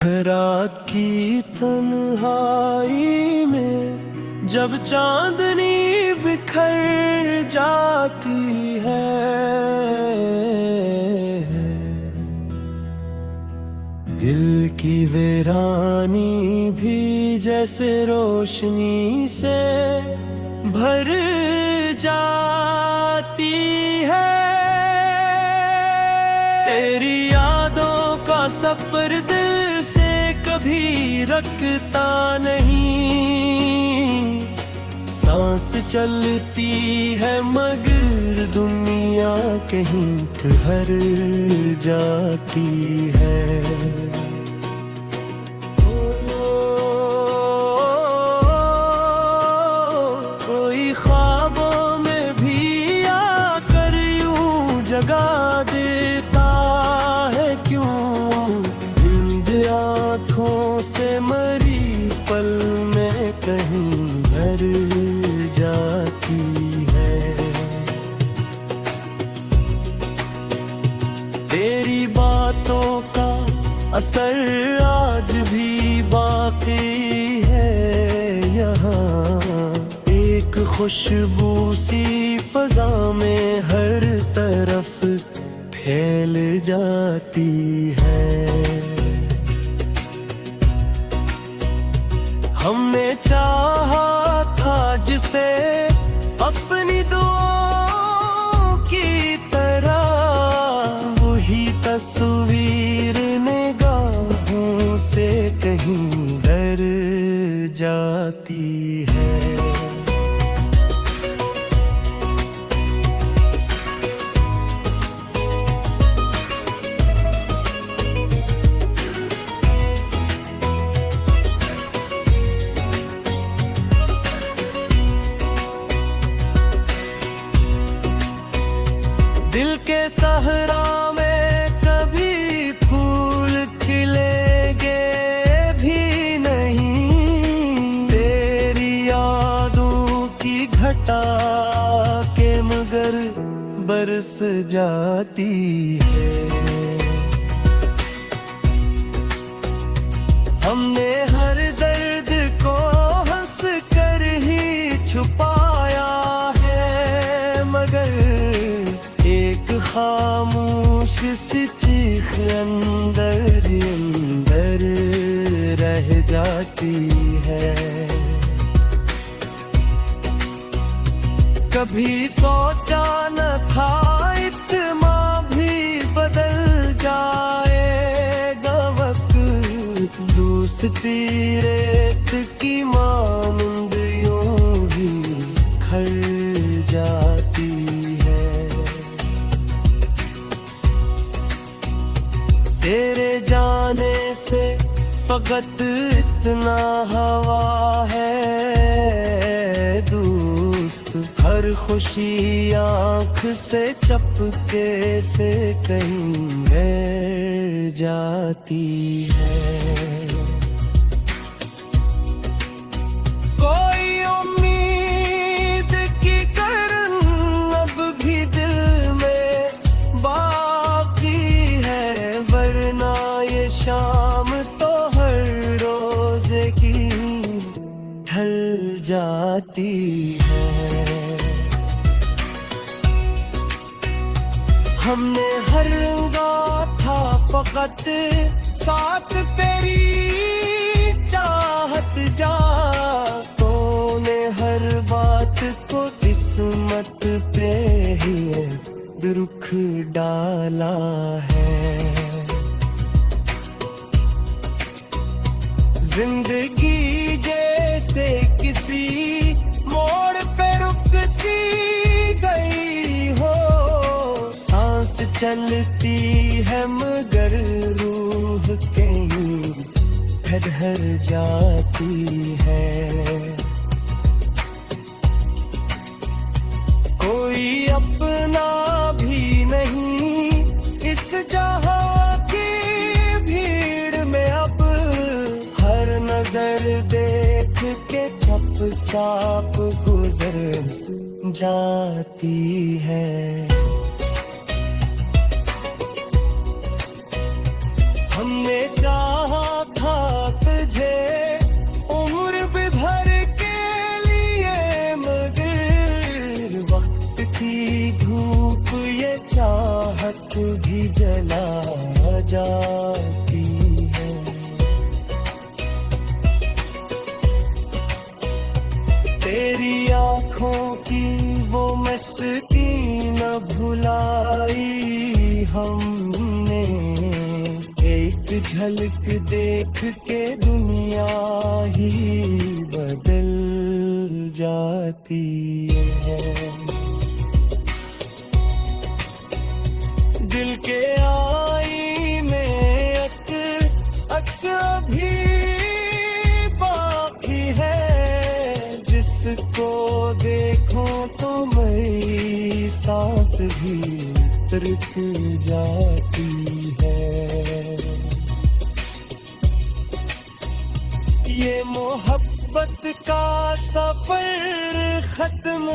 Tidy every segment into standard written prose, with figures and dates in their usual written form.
रात की तन्हाई में जब चांदनी बिखर जाती है, दिल की वीरानी भी जैसे रोशनी से भर जाती है। तेरी यादों का सफर दिल से कभी रखता नहीं, सांस चलती है मगर दुनिया कहीं ठहर जाती है। कोई ख्वाबों में भी आकर यूं जगा देता है क्यों, नींद आँखों से मरी पल में कहीं भर जाती है। तेरी बातों का असर आज भी बाकी है यहाँ, एक खुशबू सी फजा में हर तरफ फैल जाती है। हमने चाहा था जिसे अपनी दुआओं की तरह, वही तस्वीर निगाहों से कहीं डर जाती है। दिल के सहरा में कभी फूल खिलेंगे भी नहीं, तेरी यादों की घटा के मगर बरस जाती है। हमने हर दर्द को हंस कर ही छुपाया है मगर एक खामोश सी चीख अंदर अंदर रह जाती है। कभी सोचा न था इतना भी बदल जाएगा वक्त, दोस्ती रेत की मानंद यूं ही खर जाती है। तेरे जाने से फकत इतना हवा है दोस्त, हर खुशी आँख से चपके से कहीं रह जाती है। कोई उम्मीद की किरण अब भी दिल में बाकी है, वरना ये शाम तो हर रोज़ की ढल जाती है। हमने हर रंगा था फकत साथ तेरी चाहत जा, तूने हर बात को किस्मत पे ही दुख डाला है। जिंदगी जैसे किसी मोड़ पे रुक सी गई हो, सांस चलती है मगर रूह कहीं ठहर जाती है। कोई अपना भी नहीं इस जहां की भीड़ में अब, हर नजर देख के चुपचाप गुजर जाती है। हमने चाहा हंसती न भुलाई हमने, एक झलक देख के दुनिया ही बदल जाती है। दिल के आईने अक्स अभी बाकी है, जिसको देखो तो मेरी सांस भी रुक जाती है। ये मोहब्बत का सफर खत्म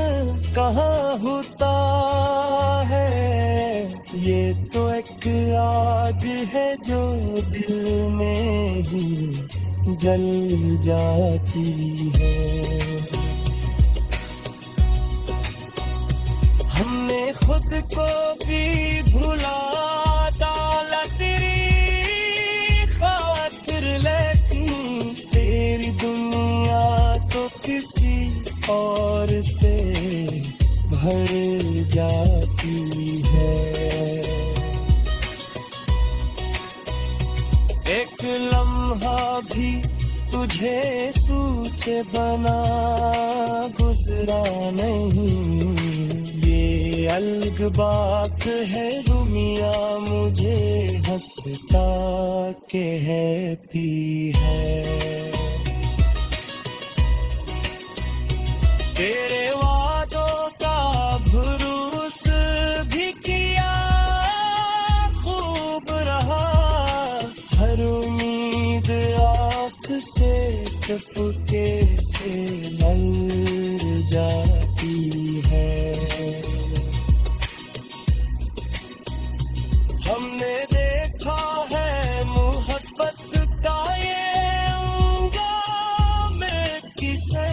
कहाँ होता है, ये तो एक आग है जो दिल में ही जल जाती है। हमने खुद को भी भुला डाला तेरी खातिर, लेकिन तेरी दुनिया तो किसी और से भर जाती है। एक लम्हा भी तुझे सूचे बना गुजरा नहीं, ये अलग बात है दुनिया मुझे हंसता कहती है। तेरे वादों का भरोस भी किया खूब रहा, हर उम्मीद आँख से चुपके से लड़ जाती है। हमने देखा है मोहब्बत का ये अंजाम किसे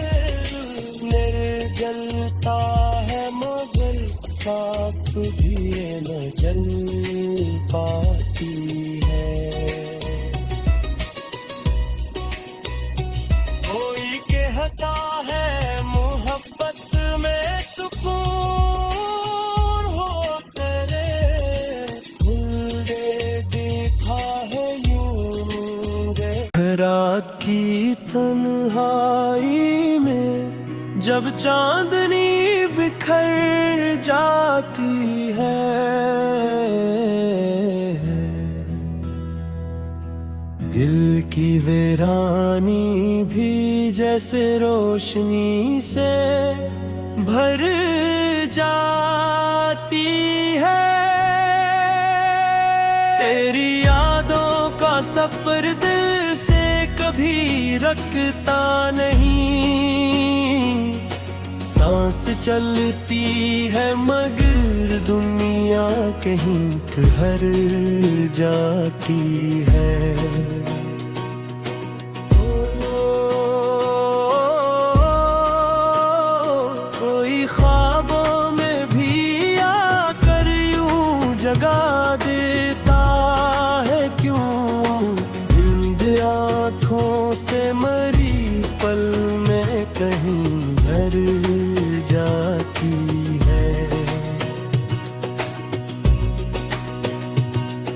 निर्जलता है, मगर खाक भी न जल पाती है। कोई कहता है मोहब्बत में सुकून हो करे, खुल दे देखा है यूं रात की तन्हाई में जब चांदनी बिखर जाती है, दिल की वीरानी भी जैसे रोशनी से भर जाती है। तेरी यादों का सफर दिल से कभी रखता नहीं, सांस चलती है मगर दुनिया कहीं ठहर जाती है। कोई ख्वाबों में भी आकर यूं जगा देता है क्यों, नींद आँखों से मरी पल में कहीं भर जाती है।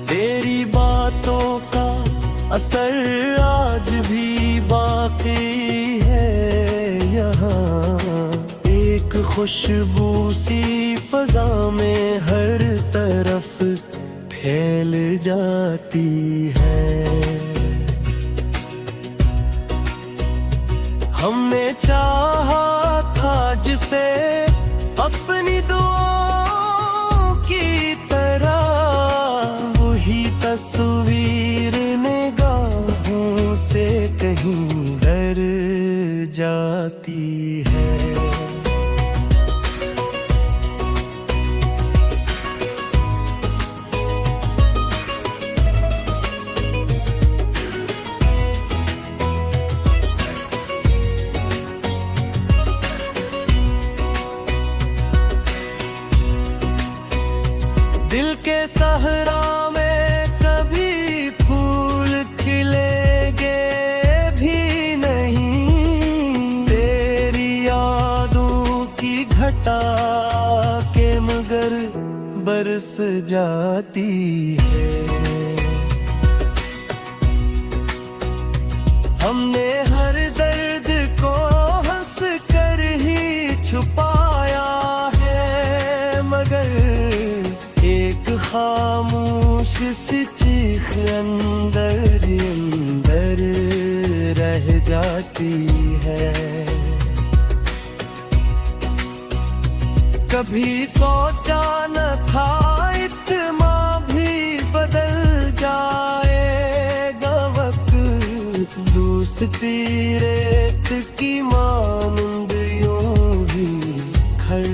तेरी बातों का असर आज भी बाकी है यहाँ, एक खुशबू सी फजा में हर तरफ फैल जाती है। हमने चाहा था जिसे अपनी दुआओं की तरह, वही तस्वीर निगाहों से कहीं डर जाती है। दिल के सहरा में कभी फूल खिलेंगे भी नहीं, तेरी याद बस जाती है। हमने हर दर्द को हंस कर ही छुपाया है, मगर एक खामोश सी चीख अंदर अंदर रह जाती है। कभी सोचा न था इतना भी बदल जाएगा वक्त, दोस्ती रेत की मानंद यूं ही खर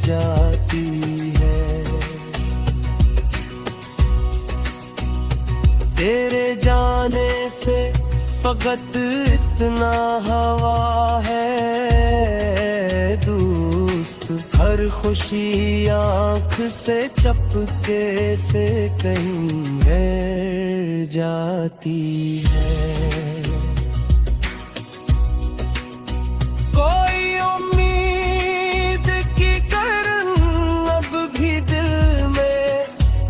जाती है। तेरे जाने से फकत इतना हवा है दोस्त, हर खुशी आँख से चपके से कहीं रह जाती है। कोई उम्मीद की किरण अब भी दिल में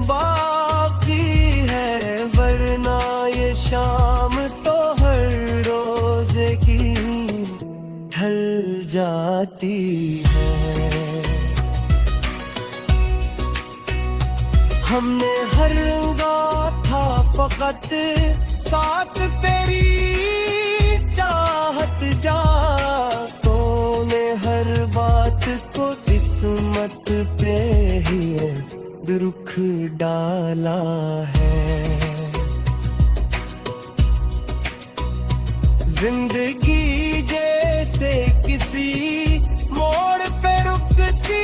बाकी है, वरना ये शाम तो हर रोजे की ढल जाती है। हमने हर रंगा था फकत साथ तेरी चाहत जा, तूने हर बात को किस्मत पे ही दुख डाला है। जिंदगी जैसे किसी मोड़ पे रुक सी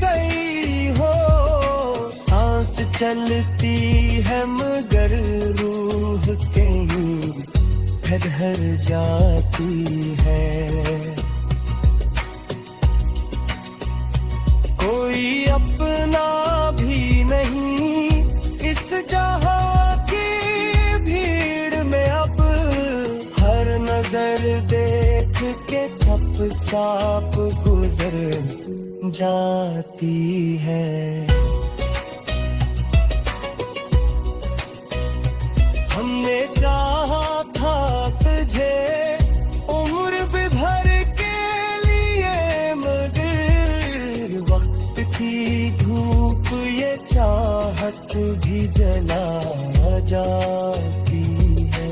गई हो, सांस चलती है मगर रूह कहीं ठहर जाती है। कोई अपना भी नहीं इस जहां की भीड़ में अब, हर नजर देख के चुपचाप गुजर जाती है। हमने चाहा था तुझे उम्र भी भर के लिए, मगर वक्त की धूप ये चाहत भी जला जाती है।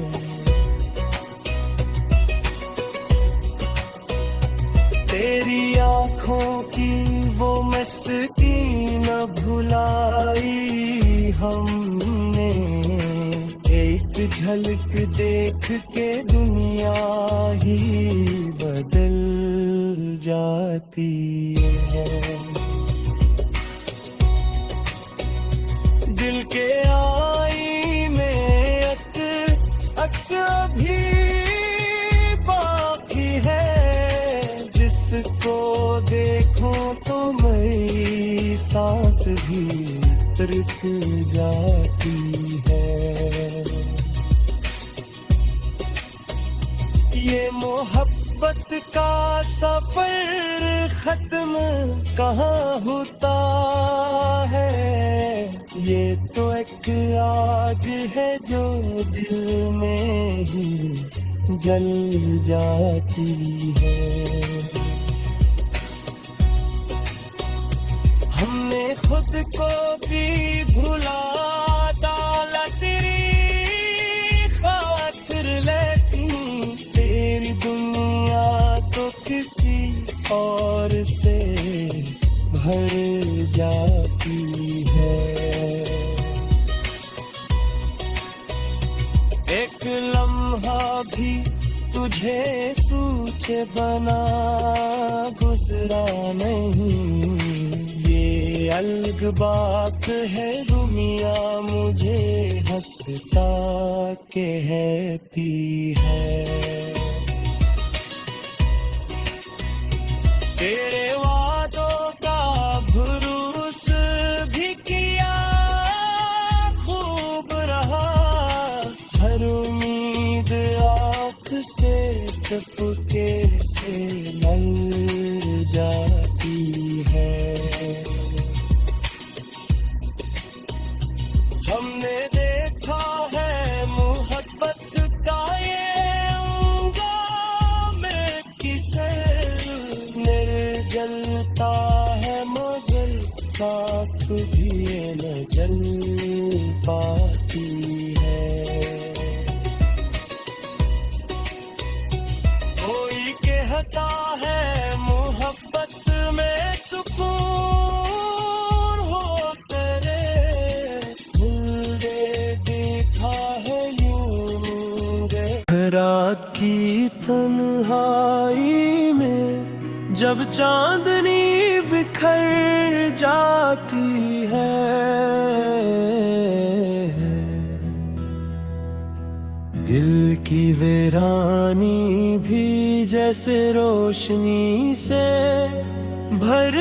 तेरी आँखों की वो मस्ती न भुलाई हमने, एक झलक देख के दुनिया ही बदल जाती है। दिल के आईने अक्स अभी बाकी है, जिसको देखो तो मेरी सांस भी रुक जाती है। ये मोहब्बत का सफर खत्म कहाँ होता है, ये तो एक आग है जो दिल में ही जल जाती है। हमने खुद को भी भुला डाला तेरी खातिर, लेकिन तेरी दुनिया तो किसी और से भर जाती है। एक लम्हा भी तुझे सूचे बना गुजरा नहीं, ये अलग बात है दुनिया मुझे हंसता कहती है। तेरे वादों का भरोस भी किया खूब रहा, हर उम्मीद आँख से चुपके से लल जाती है। पाती है। कोई कहता है मोहब्बत में सुकून हो तेरे, दिल दे देखा है यूं गे। रात की तन्हाई में जब चांदनी बिखर जाती है, दिल की वीरानी भी जैसे रोशनी से भर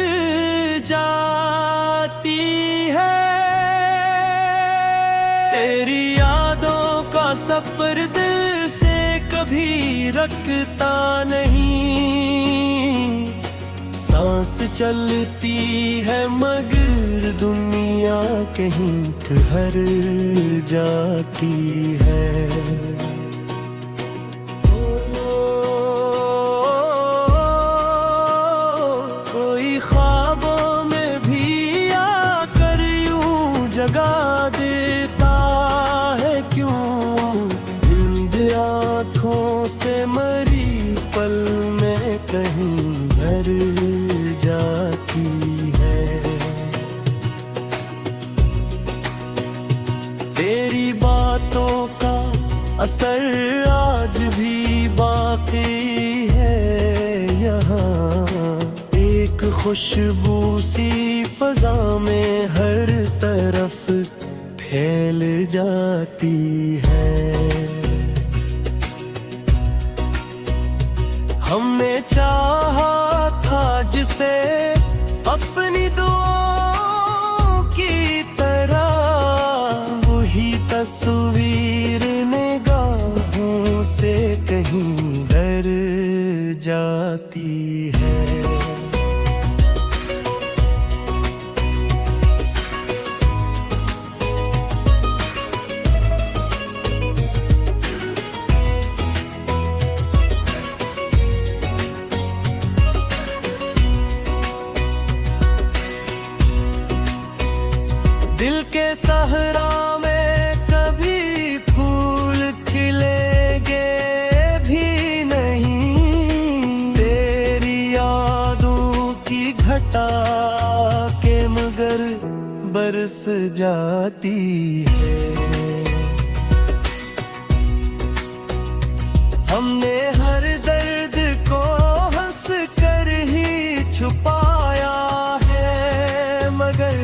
जाती है। तेरी यादों का सफर दिल से कभी रखता नहीं, सांस चलती है मगर दुनिया कहीं ठहर जाती है। कोई ख्वाबों में भी आकर यूं जगा देता है क्यों, नींद आँखों से मरी पल में कहीं भर जाती है। तेरी बातों का असर आज भी बाकी है यहाँ, एक खुशबू सी फजा में हर तरफ फैल जाती है। हमने चाहा था जिसे अपनी दुआओं की तरह, वही तस्वीर निगाहों से कहीं डर जाती है। दिल के सहरा में कभी फूल खिलेंगे भी नहीं, तेरी यादों की घटा के मगर बरस जाती है। हमने हर दर्द को हंस कर ही छुपाया है मगर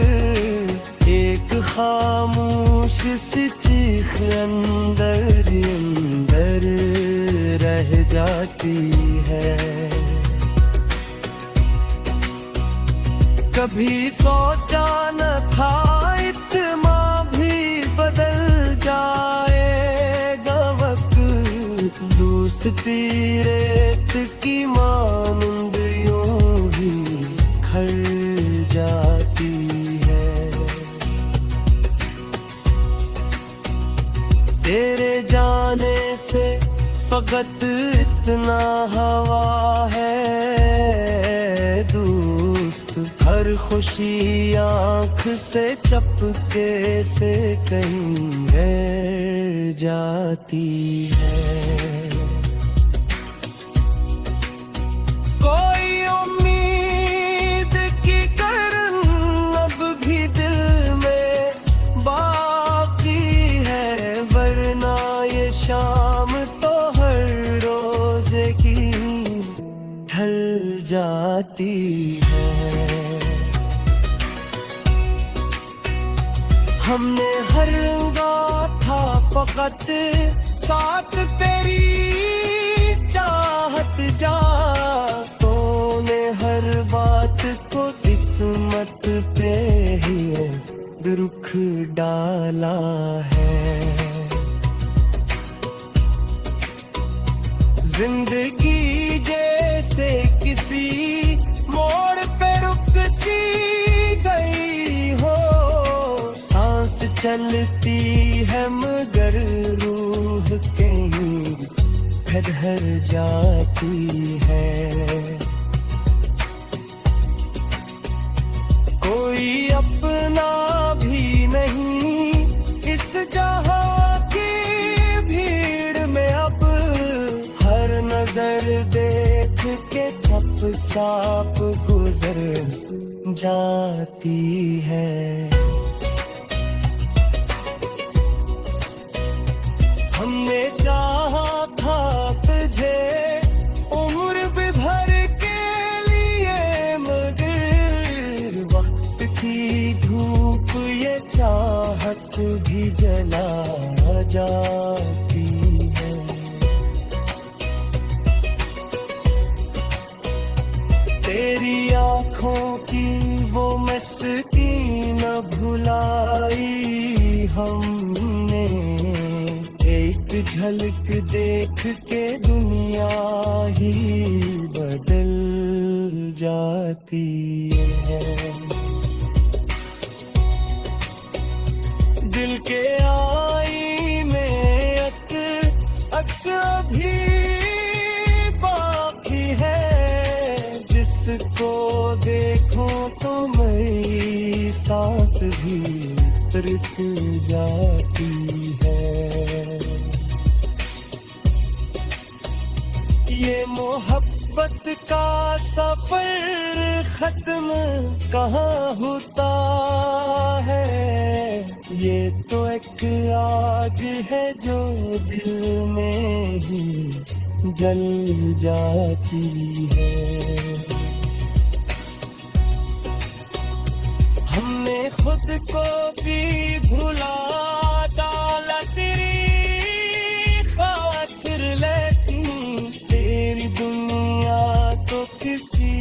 एक खामोश सी चीख अंदर अंदर रह जाती है। कभी सोचा न था इतना भी बदल जाएगा वक्त, दोस्ती रेत की मानंद यूं ही खर जाती है। तेरे जाने से फकत इतना हवा है दोस्त, हर खुशी आँख से चपके से कहीं रह जाती है। कोई उम्मीद की किरण अब भी दिल में बाकी है, वरना ये शाम तो हर रोजे की ढल जाती है। हमने हर था फकत साथ तेरी चाहत जा, तूने हर बात को किस्मत पे ही दुख डाला है। जिंदगी जैसे किसी मोड़ पे रुक सी गई हो, सांस चलती है मगर रूह कहीं ठहर जाती है। कोई अपना भी नहीं इस जहां की भीड़ में अब हर नजर देख के चुपचाप गुजर जाती है। हमने चाहा था तुझे उम्र भी भर के लिए, मगर वक्त की धूप ये चाहत भी जला जाती है। तेरी आँखों की वो मस्ती न भुलाई हमने, एक झलक देख के दुनिया ही बदल जाती है। दिल के आईने अक्स अभी बाकी है, जिसको देखो तो मेरी सांस भी रुक जाती है। ये मोहब्बत का सफर खत्म कहाँ होता है, ये तो एक आग है जो दिल में ही जल जाती है। हमने खुद को भी भुला डाला तेरी खातिर, लेकिन तेरी दुनिया तो किसी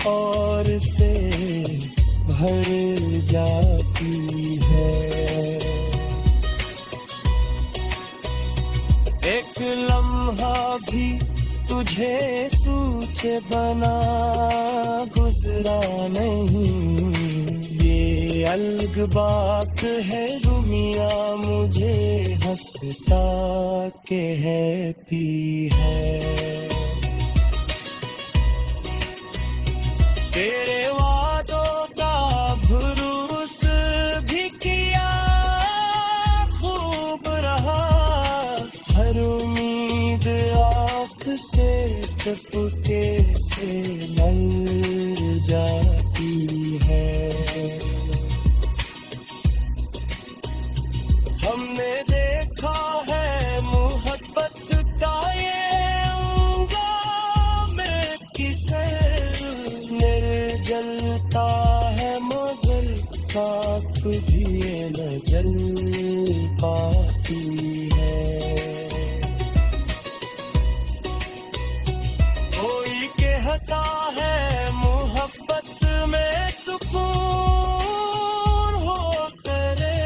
और से भर जाती है। एक लम्हा भी तुझे सूचे बना गुजरा नहीं, ये अलग बात है दुनिया मुझे हंसता कहती है। तेरे वादों का भरोस भी किया खूब रहा, हर उम्मीद आँख से चुपके से लल जाती है। हमने देखा है मोहब्बत का ये अंजाम किसे निर्जलता है, मगर खाक भी न जल पाती है। कोई कहता है मोहब्बत में सुकून हो करे,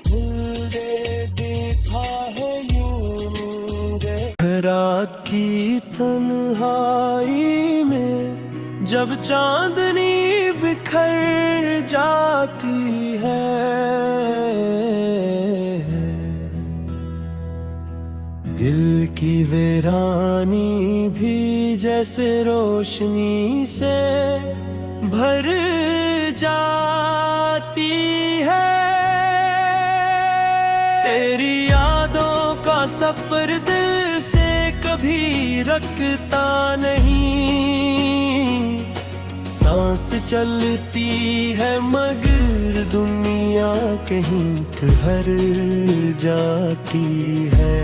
फूल दे देखा है यूं दे। रात की तन्हाई में जब चांदनी बिखर जाती है, दिल की वीरानी भी जैसे रोशनी से भर जाती है। तेरी यादों का सफर दिल से कभी रखता नहीं, सांस चलती है मगर दुनिया कहीं ठहर जाती है।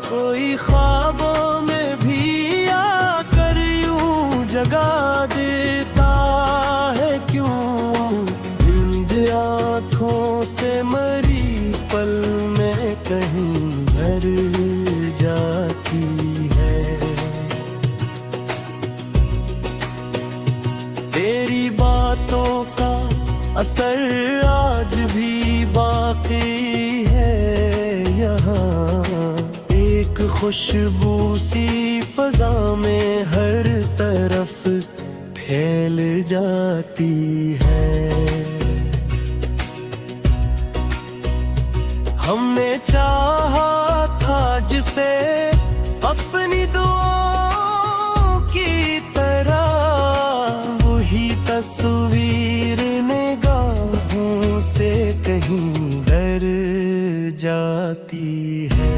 कोई ख्वाबों में भी आकर यूं जगा देता है क्यों, नींद आँखों से मरी पल में कहीं भर जाती है। तेरी बातों का असर आज भी बाकी है यहाँ, एक खुशबू सी फजा में हर तरफ फैल जाती है। हमने चाहा था जिसे अपनी दुआओं की तरह, कहीं डर जाती है।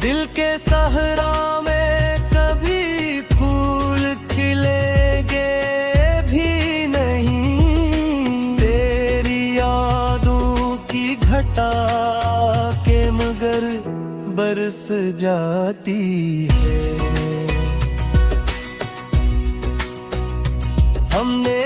दिल के सहरा में कभी फूल खिलेंगे भी नहीं, तेरी यादों की घटा के मगर बरस जाती है। हमने